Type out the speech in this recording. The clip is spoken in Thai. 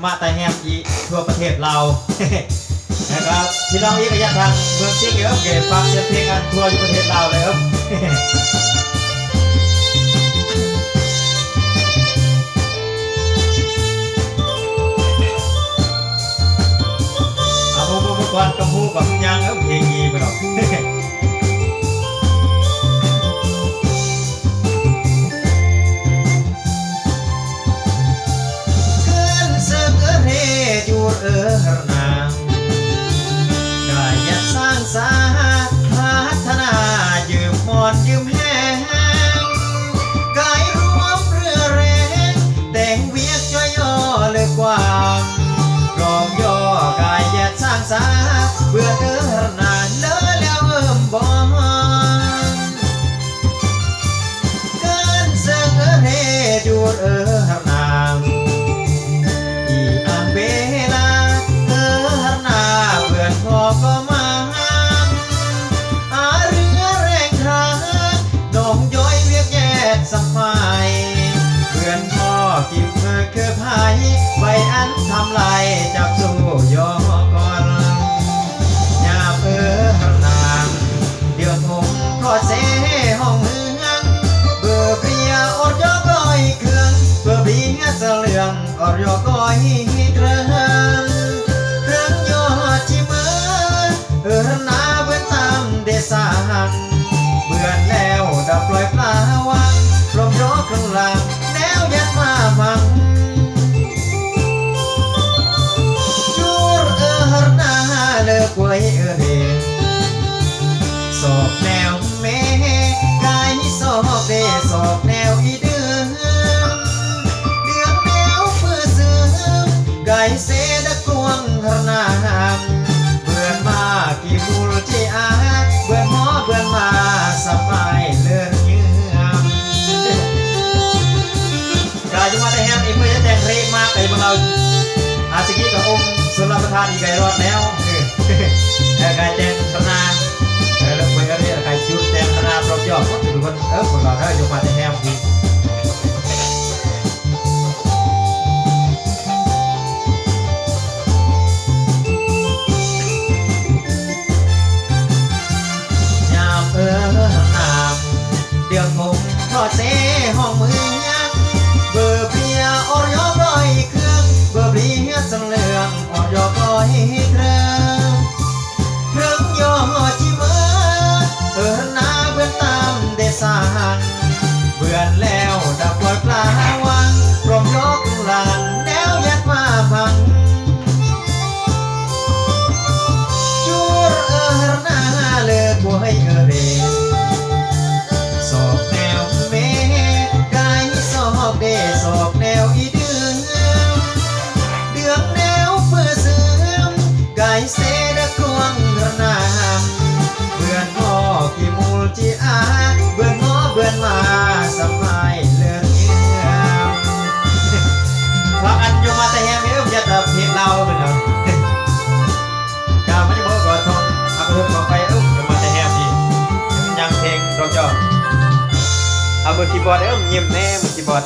มาแต่แฮมอีทั่วประเทศเรานะครับพี่น้องอีกระยะทางเมืองซิกครับเก็บฟังเสียงเพลงกันทั่วอยู่ประเทศเราเลยครับเอาบุกวนกับผู้กับยังครับเพลงยีไปหรอกสาพัฒนายืมมอนยืมแห้งกายรวมเรือแรงแต่งเวียกย่อยย่อเลยกว่ารองย่อกายแยดสร้างสาเบื่อนานเลอะแล้วบอนเกินเสือเรจูดนางอีอันเวลานาเบื่อพอก็มาสมัยเพื่อนพ่อกินคือไผ่ใบอันทำลายจับสู้ยอก่อนยานางเดี๋ยวผมก็เสห้องเมืองเบื่อเบียอดยอก้อยเครื่องเบื่อเบียเสลืองอดยอก้อยเครื่องยอจิมือนาเบื่อตามเดสานเบื่อแล้วดับปล่อยปลาวังลมยกกลางหลังแนวยัดมามังจูรหน้าเลิกไว้เรสอบแนวเมกายสอบเดสอบแนวอีเดืองแนวเพื่อซื้อกายเสดกวงหน้าเบื่อมากี่บุลที่อาเบื่อหมอเบื่อมาสบายเลื่อนจะมาแต่แฮมอีกเพื่อจะแต่งเพลงมากไก่บางเราอาสกี้กับองค์สุรประธานอีกไก่รอดแล้วไก่แต่งธนาแล้วเมื่อกี้ไก่ชุดแต่งธนาพร้อมยอดก็ถือว่าพวกเราได้จะมาแต่แฮมอีกยามนามเดี๋ยวผมทอดเสห้องมือเบื่อเบียอดยอก้อยเครื่องเบื่อเบียสังเหลืองอดยอก้อยเครื่องยอจิมือนาเบื่อตามเดสานเบื่อแล้วดับปล่อยปลาวังพร้อมยกหลานแนวยัดมาพังจูรหน้าเลิกบวยเรสอบแนวเมกายสอบเดสอบแนวอีเดืองแนวเพื่อซื้อกายเสดกวงนามเบื่อพ่อกี่มูลที่อาเบื่อง้อเบื่อมาสมัยเลื่อนเงี้ยฟังอันยมาแต่แฮมยัดดับเพลงเราเป็นเหรอกาไม่ได้บอกก่อนทองอักลุกต่อไปยมาแต่แฮมดียังเพลงเราจอเอามือคีย์บอร์ดยิ้มแน่มือคีย์บอร์ด